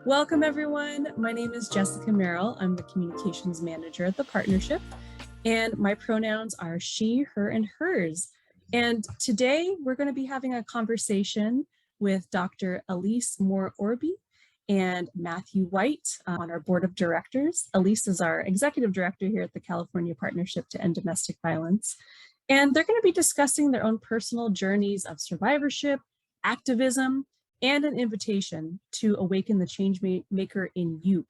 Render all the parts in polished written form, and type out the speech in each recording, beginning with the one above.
Welcome, everyone. My name is Jessica Merrill. I'm the communications manager at the partnership, and my pronouns are she, her, and hers. And today we're going to be having a conversation with Dr. Aleese Moore-Orbih and Matthew White on our board of directors. Aleese is our executive director here at the California Partnership to End Domestic Violence. And they're going to be discussing their own personal journeys of survivorship, activism, and an invitation to awaken the change maker in you.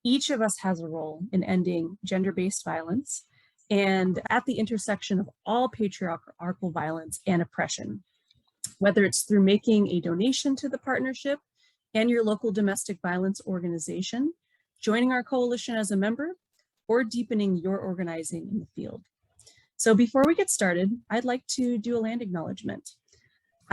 Each of us has a role in ending gender-based violence and at the intersection of all patriarchal violence and oppression, whether it's through making a donation to the partnership and your local domestic violence organization, joining our coalition as a member, or deepening your organizing in the field. So before we get started, I'd like to do a land acknowledgement.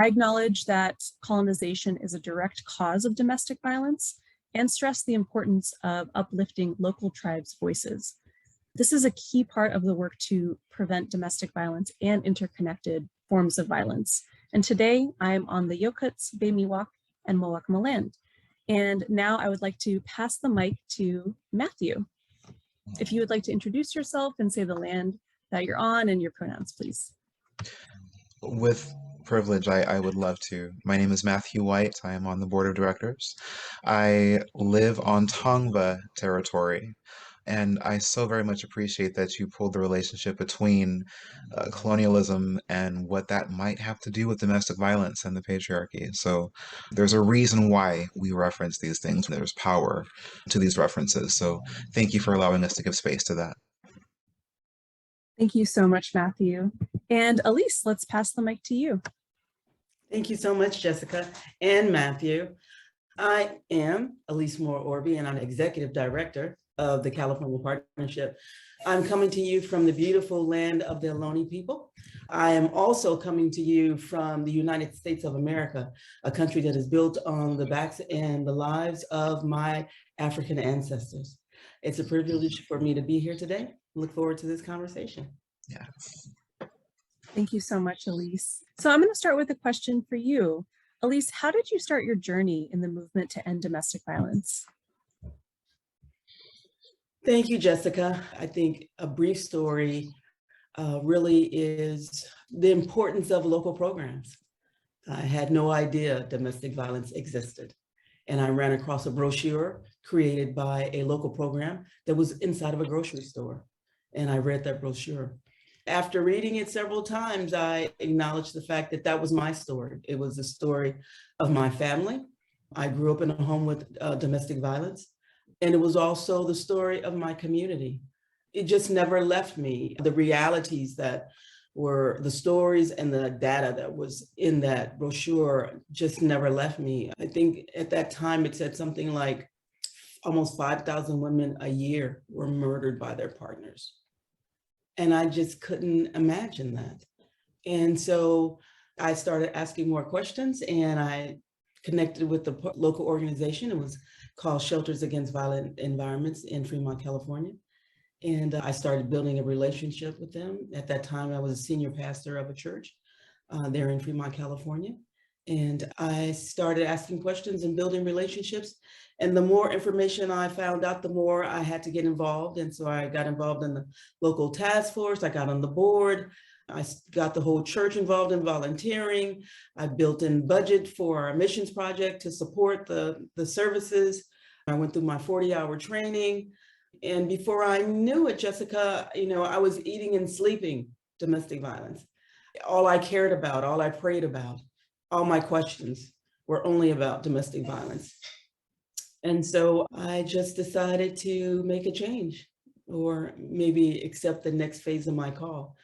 I acknowledge that colonization is a direct cause of domestic violence and stress the importance of uplifting local tribes' voices. This is a key part of the work to prevent domestic violence and interconnected forms of violence. And today I'm on the Yokuts, Bemiwak, and Mowakma land. And now I would like to pass the mic to Matthew. If you would like to introduce yourself and say the land that you're on and your pronouns, please. With privilege, I would love to. My name is Matthew White. I am on the board of directors. I live on Tongva territory, and I so very much appreciate that you pulled the relationship between colonialism and what that might have to do with domestic violence and the patriarchy. So there's a reason why we reference these things. There's power to these references. So thank you for allowing us to give space to that. Thank you so much, Matthew. And Aleese, let's pass the mic to you. Thank you so much, Jessica and Matthew. I am Aleese Moore-Orbih, and I'm Executive Director of the California Partnership. I'm coming to you from the beautiful land of the Ohlone people. I am also coming to you from the United States of America, a country that is built on the backs and the lives of my African ancestors. It's a privilege for me to be here today. Look forward to this conversation. Yeah. Thank you so much, Aleese. So I'm going to start with a question for you. Aleese, how did you start your journey in the movement to end domestic violence? Thank you, Jessica. I think a brief story really is the importance of local programs. I had no idea domestic violence existed. And I ran across a brochure created by a local program that was inside of a grocery store. And I read that brochure. After reading it several times, I acknowledged the fact that that was my story. It was the story of my family. I grew up in a home with domestic violence. And it was also the story of my community. It just never left me. The realities that were the stories and the data that was in that brochure just never left me. I think at that time it said something like almost 5,000 women a year were murdered by their partners. And I just couldn't imagine that. And so I started asking more questions, and I connected with the local organization. It was called Shelters Against Violent Environments in Fremont, California. And I started building a relationship with them. At that time, I was a senior pastor of a church there in Fremont, California. And I started asking questions and building relationships. And the more information I found out, the more I had to get involved. And so I got involved in the local task force. I got on the board. I got the whole church involved in volunteering. I built in budget for our missions project to support the services. I went through my 40-hour training. And before I knew it, Jessica, I was eating and sleeping domestic violence. All I cared about, all I prayed about, all my questions were only about domestic violence. And so I just decided to make a change, or maybe accept the next phase of my call.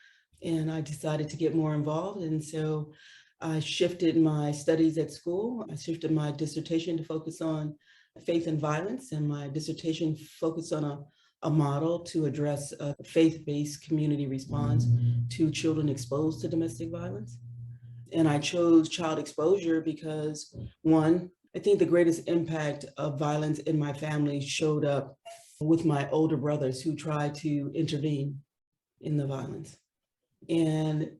And I decided to get more involved. And so I shifted my studies at school. I shifted my dissertation to focus on faith and violence, and my dissertation focused on a model to address a faith-based community response to children exposed to domestic violence. And I chose child exposure because, one, I think the greatest impact of violence in my family showed up with my older brothers who tried to intervene in the violence. And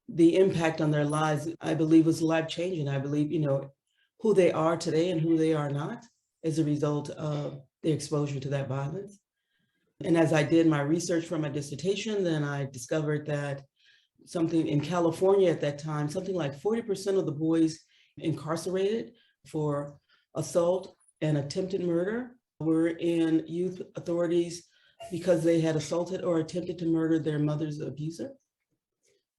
the impact on their lives, I believe, was life-changing. I believe, who they are today and who they are not as a result of the exposure to that violence. And as I did my research for my dissertation, then I discovered that something in California at that time, something like 40% of the boys incarcerated for assault and attempted murder were in youth authorities because they had assaulted or attempted to murder their mother's abuser.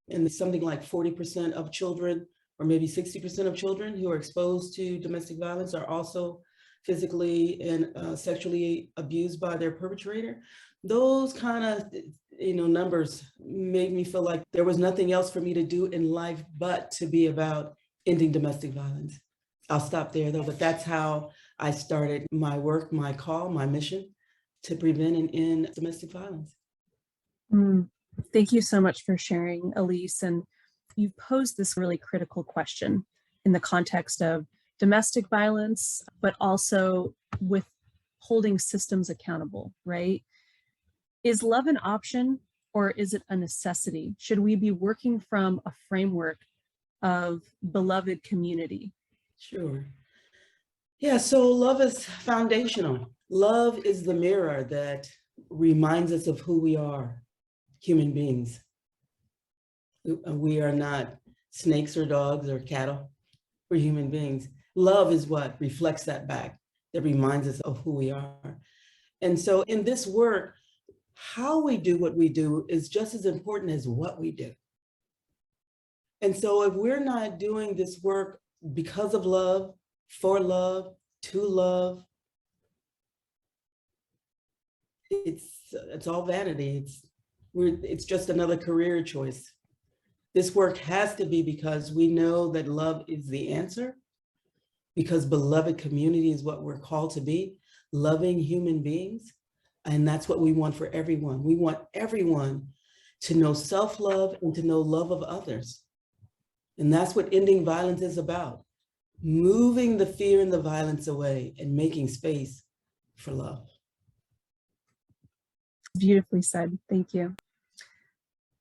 And something like 40% of children, or maybe 60% of children who are exposed to domestic violence are also physically and sexually abused by their perpetrator. Those kind of numbers made me feel like there was nothing else for me to do in life but to be about ending domestic violence. I'll stop there though, but that's how I started my work, my call, my mission to prevent and end domestic violence. Thank you so much for sharing, Aleese. And you've posed this really critical question in the context of domestic violence, but also with holding systems accountable, right? Is love an option or is it a necessity? Should we be working from a framework of beloved community? Sure. Yeah, so love is foundational. Love is the mirror that reminds us of who we are, human beings. We are not snakes or dogs or cattle. We're human beings. Love is what reflects that back, that reminds us of who we are. And so in this work, how we do what we do is just as important as what we do. And so if we're not doing this work because of love, for love, to love, it's all vanity. It's just another career choice. This work has to be because we know that love is the answer, because beloved community is what we're called to be, loving human beings. And that's what we want for everyone. We want everyone to know self-love and to know love of others. And that's what ending violence is about. Moving the fear and the violence away and making space for love. Beautifully said. Thank you.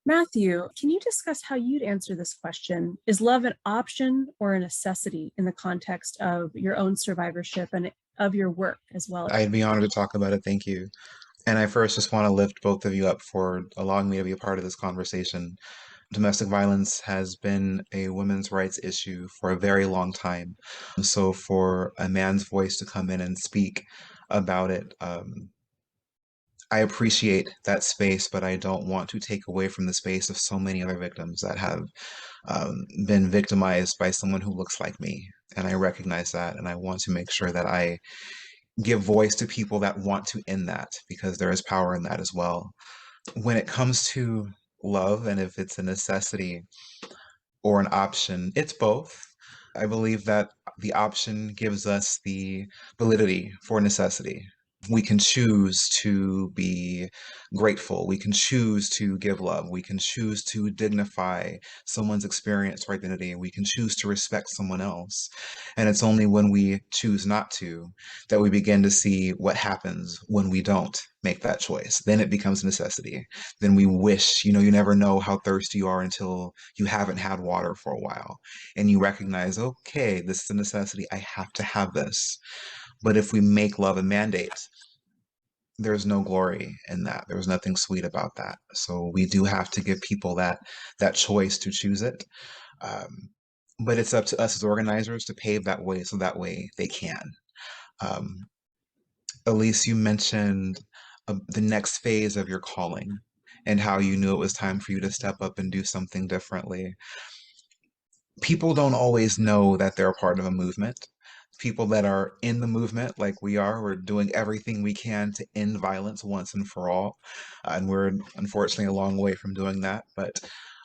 Matthew, can you discuss how you'd answer this question? Is love an option or a necessity in the context of your own survivorship and of your work as well? I'd be honored to talk about it. Thank you. And I first just want to lift both of you up for allowing me to be a part of this conversation. Domestic violence has been a women's rights issue for a very long time. So for a man's voice to come in and speak about it, I appreciate that space, but I don't want to take away from the space of so many other victims that have been victimized by someone who looks like me. And I recognize that, and I want to make sure that I give voice to people that want to end that, because there is power in that as well. When it comes to love, and if it's a necessity or an option, it's both. I believe that the option gives us the validity for necessity. We can choose to be grateful. We can choose to give love. We can choose to dignify someone's experience or identity. We can choose to respect someone else. And it's only when we choose not to that we begin to see what happens when we don't make that choice. Then it becomes a necessity. Then we wish, you never know how thirsty you are until you haven't had water for a while. And you recognize, okay, this is a necessity. I have to have this. But if we make love a mandate, there's no glory in that. There's nothing sweet about that. So we do have to give people that choice to choose it. But it's up to us as organizers to pave that way so that way they can. Aleese, you mentioned the next phase of your calling and how you knew it was time for you to step up and do something differently. People don't always know that they're a part of a movement. People that are in the movement, like we are, we're doing everything we can to end violence once and for all. And we're unfortunately a long way from doing that. But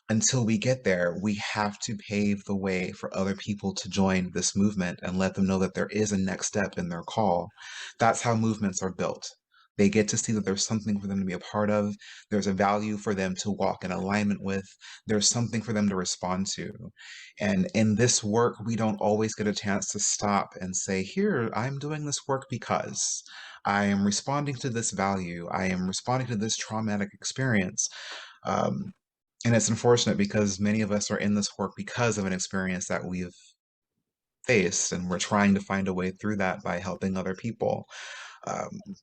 until we get there, we have to pave the way for other people to join this movement and let them know that there is a next step in their call. That's how movements are built. They get to see that there's something for them to be a part of. There's a value for them to walk in alignment with. There's something for them to respond to. And in this work, we don't always get a chance to stop and say, here, I'm doing this work because I am responding to this value. I am responding to this traumatic experience. And it's unfortunate because many of us are in this work because of an experience that we've face, and we're trying to find a way through that by helping other people.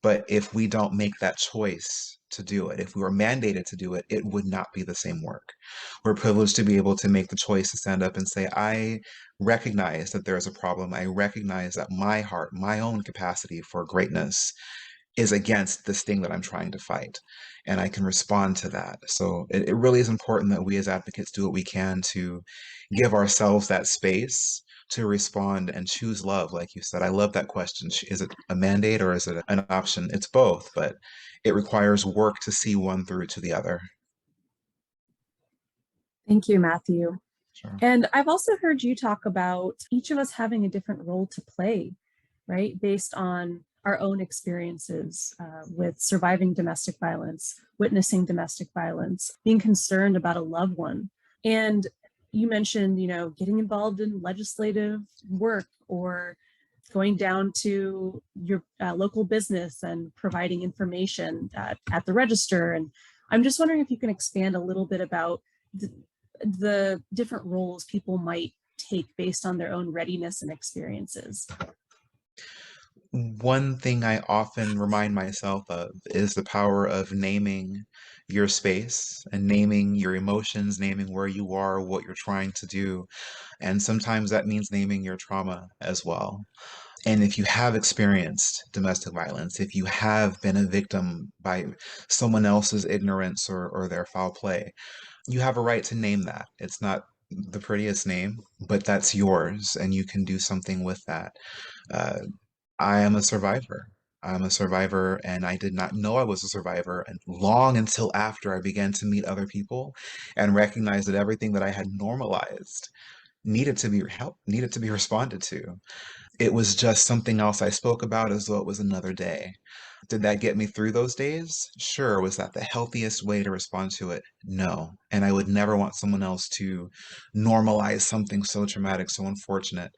But if we don't make that choice to do it, if we were mandated to do it, it would not be the same work. We're privileged to be able to make the choice to stand up and say, I recognize that there is a problem. I recognize that my heart, my own capacity for greatness is against this thing that I'm trying to fight. And I can respond to that. So it really is important that we as advocates do what we can to give ourselves that space to respond and choose love, like you said. I love that question. Is it a mandate or is it an option? It's both, but it requires work to see one through to the other. Thank you, Matthew. Sure. And I've also heard you talk about each of us having a different role to play, right? Based on our own experiences with surviving domestic violence, witnessing domestic violence, being concerned about a loved one. And you mentioned, getting involved in legislative work or going down to your local business and providing information at the register. And I'm just wondering if you can expand a little bit about the different roles people might take based on their own readiness and experiences. One thing I often remind myself of is the power of naming your space and naming your emotions, naming where you are, what you're trying to do. And sometimes that means naming your trauma as well. And if you have experienced domestic violence, if you have been a victim by someone else's ignorance or their foul play, you have a right to name that. It's not the prettiest name, but that's yours, and you can do something with that. Uh, I am a survivor. I'm a survivor, and I did not know I was a survivor and long until after I began to meet other people and recognize that everything that I had normalized needed to be helped, needed to be responded to. It was just something else I spoke about as though it was another day. Did that get me through those days? Sure. Was that the healthiest way to respond to it? No. And I would never want someone else to normalize something so traumatic, so unfortunate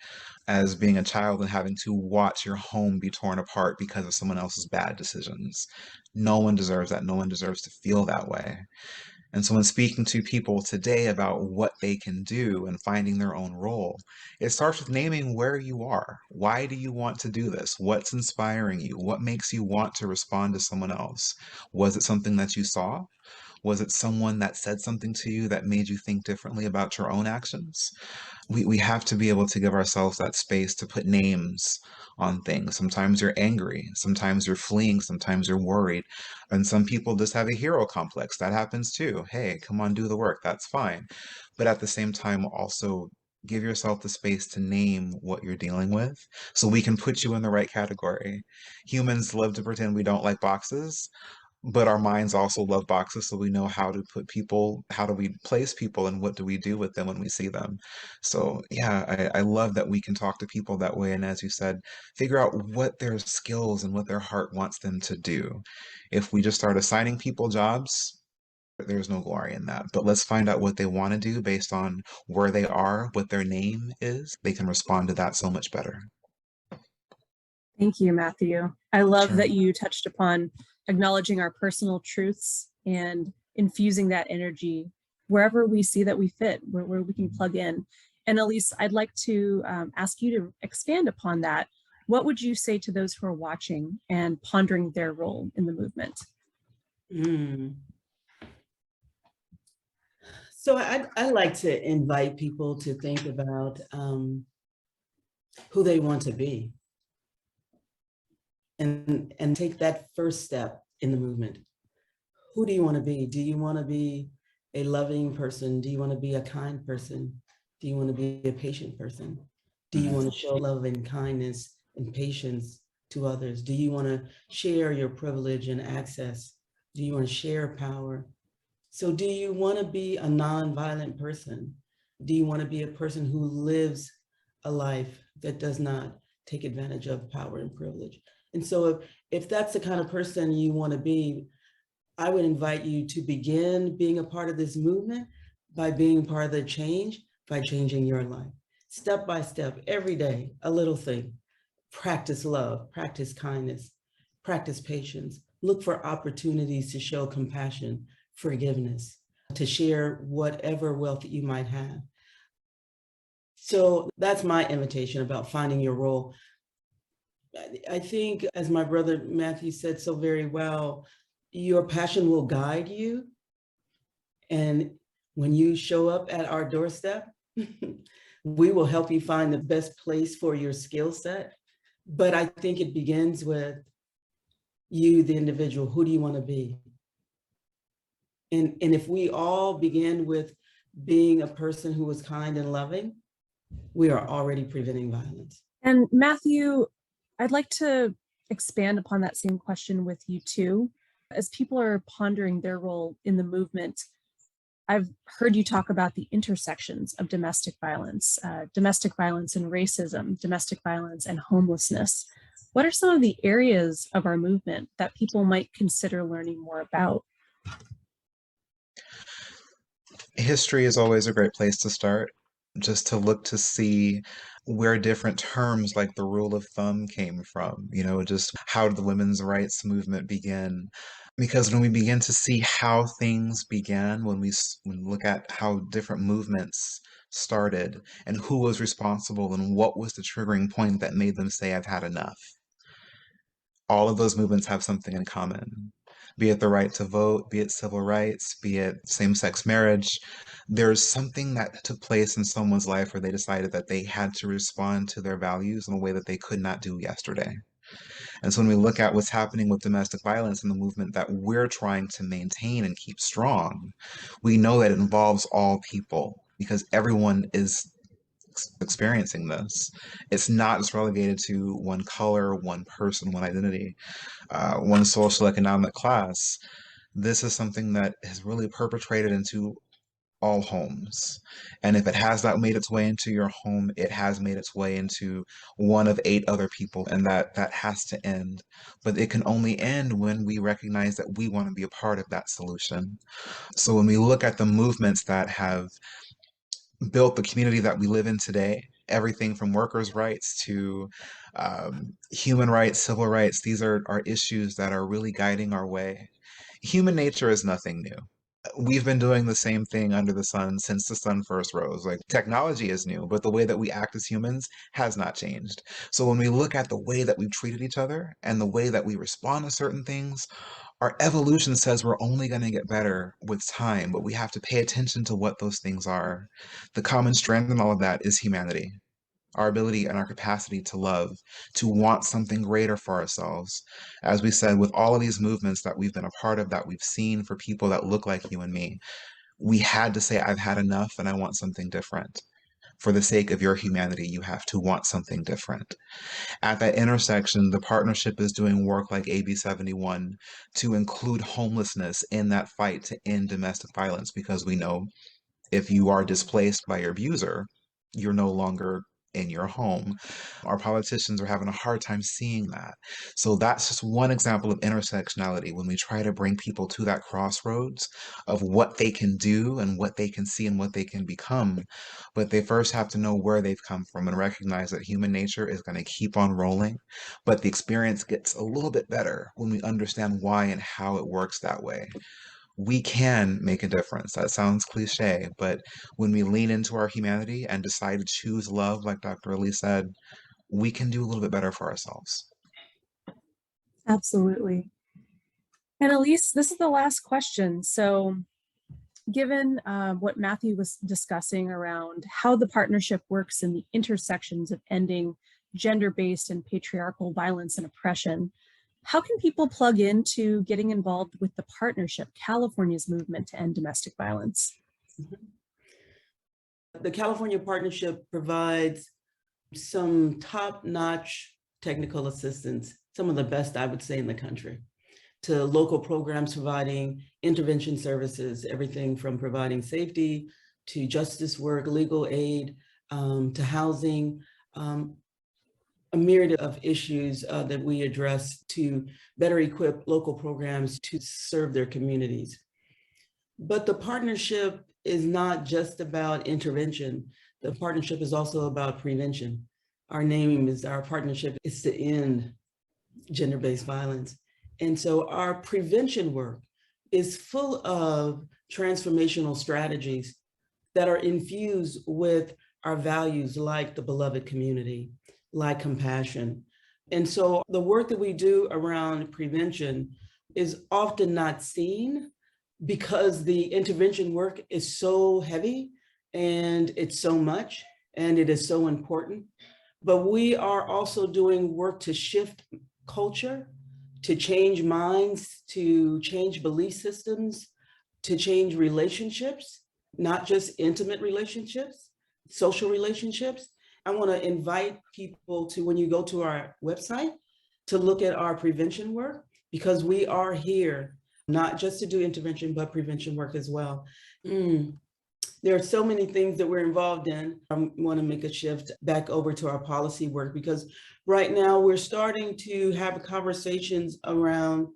as being a child and having to watch your home be torn apart because of someone else's bad decisions. No one deserves that. No one deserves to feel that way. And so, when speaking to people today about what they can do and finding their own role, it starts with naming where you are. Why do you want to do this? What's inspiring you? What makes you want to respond to someone else? Was it something that you saw? Was it someone that said something to you that made you think differently about your own actions? We have to be able to give ourselves that space to put names on things. Sometimes you're angry, sometimes you're fleeing, sometimes you're worried. And some people just have a hero complex. That happens too. Hey, come on, do the work. That's fine. But at the same time, also give yourself the space to name what you're dealing with so we can put you in the right category. Humans love to pretend we don't like boxes, but our minds also love boxes, so we know how to put people, how do we place people, and what do we do with them when we see them. So yeah, I love that we can talk to people that way, and as you said, figure out what their skills and what their heart wants them to do. If we just start assigning people jobs, there's no glory in that. But let's find out what they want to do based on where they are, what their name is. They can respond to that so much better. Thank you, Matthew. I love Sure. that you touched upon acknowledging our personal truths and infusing that energy wherever we see that we fit, where we can plug in. And Aleese, I'd like to ask you to expand upon that. What would you say to those who are watching and pondering their role in the movement? So I like to invite people to think about who they want to be and take that first step in the movement. Who do you want to be? Do you want to be a loving person? Do you want to be a kind person? Do you want to be a patient person? Do you want to show love and kindness and patience to others? Do you want to share your privilege and access? Do you want to share power? So do you want to be a nonviolent person? Do you want to be a person who lives a life that does not take advantage of power and privilege? And so if that's the kind of person you want to be, I would invite you to begin being a part of this movement by being part of the change, by changing your life. Step by step, every day, a little thing. Practice love, practice kindness, practice patience. Look for opportunities to show compassion, forgiveness, to share whatever wealth that you might have. So that's my invitation about finding your role. I think, as my brother Matthew said so very well, your passion will guide you. And when you show up at our doorstep, we will help you find the best place for your skill set. But I think it begins with you, the individual. Who do you want to be? And if we all begin with being a person who is kind and loving, we are already preventing violence. And Matthew, I'd like to expand upon that same question with you too. As people are pondering their role in the movement, I've heard you talk about the intersections of domestic violence and racism, domestic violence and homelessness. What are some of the areas of our movement that people might consider learning more about? History is always a great place to start, just to look to see where different terms like the rule of thumb came from, just how did the women's rights movement begin? Because when we begin to see how things began, when we look at how different movements started and who was responsible and what was the triggering point that made them say, I've had enough. All of those movements have something in common, be it the right to vote, be it civil rights, be it same-sex marriage. There's something that took place in someone's life where they decided that they had to respond to their values in a way that they could not do yesterday. And so when we look at what's happening with domestic violence and the movement that we're trying to maintain and keep strong, we know that it involves all people because everyone is experiencing this. It's not just relegated to one color, one person, one identity, one social economic class. This is something that has really perpetrated into all homes. And if it has not made its way into your home, it has made its way into one of 8 other people, and that has to end. But it can only end when we recognize that we want to be a part of that solution. So when we look at the movements that have built the community that we live in today, everything from workers' rights to human rights, civil rights, these are issues that are really guiding our way. Human nature is nothing new. We've been doing the same thing under the sun since the sun first rose. Like, technology is new, but the way that we act as humans has not changed. So when we look at the way that we've treated each other and the way that we respond to certain things, our evolution says we're only going to get better with time, but we have to pay attention to what those things are. The common strand in all of that is humanity, our ability and our capacity to love, to want something greater for ourselves. As we said, with all of these movements that we've been a part of, that we've seen for people that look like you and me, we had to say, I've had enough and I want something different. For the sake of your humanity, you have to want something different. At that intersection, the partnership is doing work like AB 71 to include homelessness in that fight to end domestic violence, because we know if you are displaced by your abuser, you're no longer in your home. Our politicians are having a hard time seeing that. So that's just one example of intersectionality, when we try to bring people to that crossroads of what they can do and what they can see and what they can become. But they first have to know where they've come from and recognize that human nature is going to keep on rolling. But the experience gets a little bit better when we understand why and how it works that way. We can make a difference. That sounds cliche, but when we lean into our humanity and decide to choose love, like Dr. Aleese said, we can do a little bit better for ourselves. Absolutely. And Aleese, this is the last question. So given what Matthew was discussing around how the partnership works in the intersections of ending gender-based and patriarchal violence and oppression, how can people plug into getting involved with the partnership, California's movement to end domestic violence? The California Partnership provides some top-notch technical assistance, some of the best, I would say, in the country, to local programs providing intervention services, everything from providing safety to justice work, legal aid, to housing, a myriad of issues that we address to better equip local programs to serve their communities. But the partnership is not just about intervention. The partnership is also about prevention. Our partnership is to end gender-based violence. And so our prevention work is full of transformational strategies that are infused with our values like the beloved community, like compassion. And so the work that we do around prevention is often not seen because the intervention work is so heavy and it's so much and it is so important. But we are also doing work to shift culture, to change minds, to change belief systems, to change relationships, not just intimate relationships, social relationships. I want to invite people to, when you go to our website, to look at our prevention work, because we are here not just to do intervention, but prevention work as well. There are so many things that we're involved in. I want to make a shift back over to our policy work, because right now we're starting to have conversations around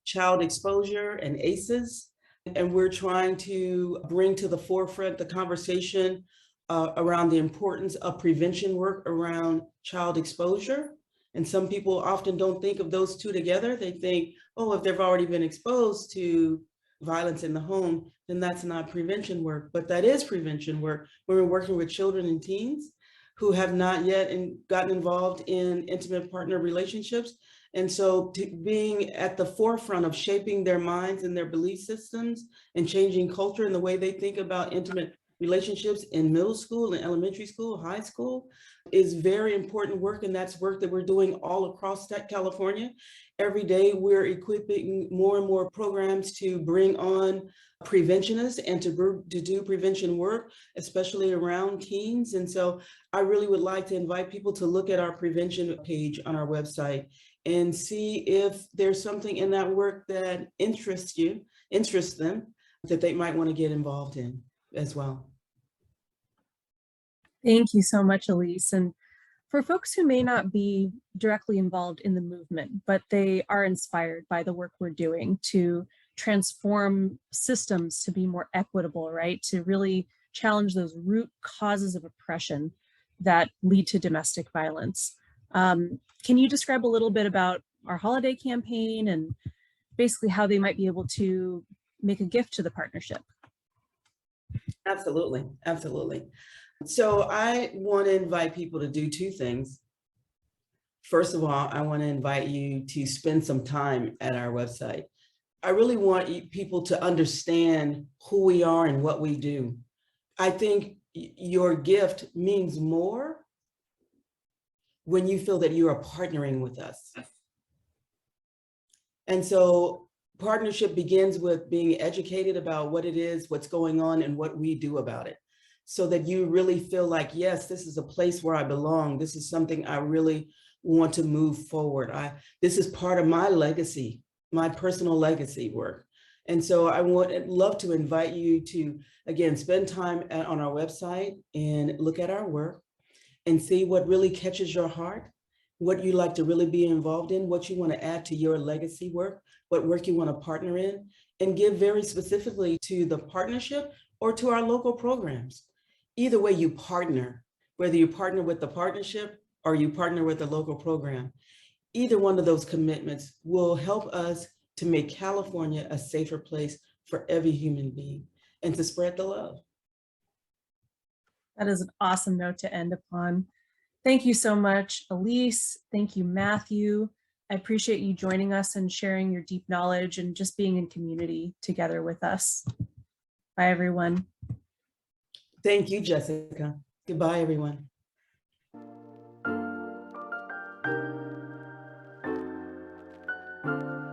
child exposure and ACEs. And we're trying to bring to the forefront the conversation around the importance of prevention work around child exposure. And some people often don't think of those two together. They think, oh, if they've already been exposed to violence in the home, then that's not prevention work. But that is prevention work when we're working with children and teens who have not yet gotten involved in intimate partner relationships. And so being at the forefront of shaping their minds and their belief systems and changing culture and the way they think about intimate relationships in middle school and elementary school, high school, is very important work. And that's work that we're doing all across California. Every day we're equipping more and more programs to bring on preventionists and to do prevention work, especially around teens. And so I really would like to invite people to look at our prevention page on our website and see if there's something in that work that interests them, that they might want to get involved in as well. Thank you so much, Aleese. And for folks who may not be directly involved in the movement, but they are inspired by the work we're doing to transform systems to be more equitable, right? To really challenge those root causes of oppression that lead to domestic violence. Can you describe a little bit about our holiday campaign and basically how they might be able to make a gift to the partnership? Absolutely, absolutely. So I want to invite people to do two things. First of all, I want to invite you to spend some time at our website. I really want people to understand who we are and what we do. I think your gift means more when you feel that you are partnering with us. And so partnership begins with being educated about what it is, what's going on, and what we do about it, so that you really feel like, yes, this is a place where I belong. This is something I really want to move forward. This is part of my legacy, my personal legacy work. And so I would love to invite you to, again, spend time on our website and look at our work and see what really catches your heart, what you like to really be involved in, what you want to add to your legacy work, what work you want to partner in, and give very specifically to the partnership or to our local programs. Either way you partner, whether you partner with the partnership or you partner with the local program, either one of those commitments will help us to make California a safer place for every human being and to spread the love. That is an awesome note to end upon. Thank you so much, Aleese. Thank you, Matthew. I appreciate you joining us and sharing your deep knowledge and just being in community together with us. Bye, everyone. Thank you, Jessica. Goodbye, everyone.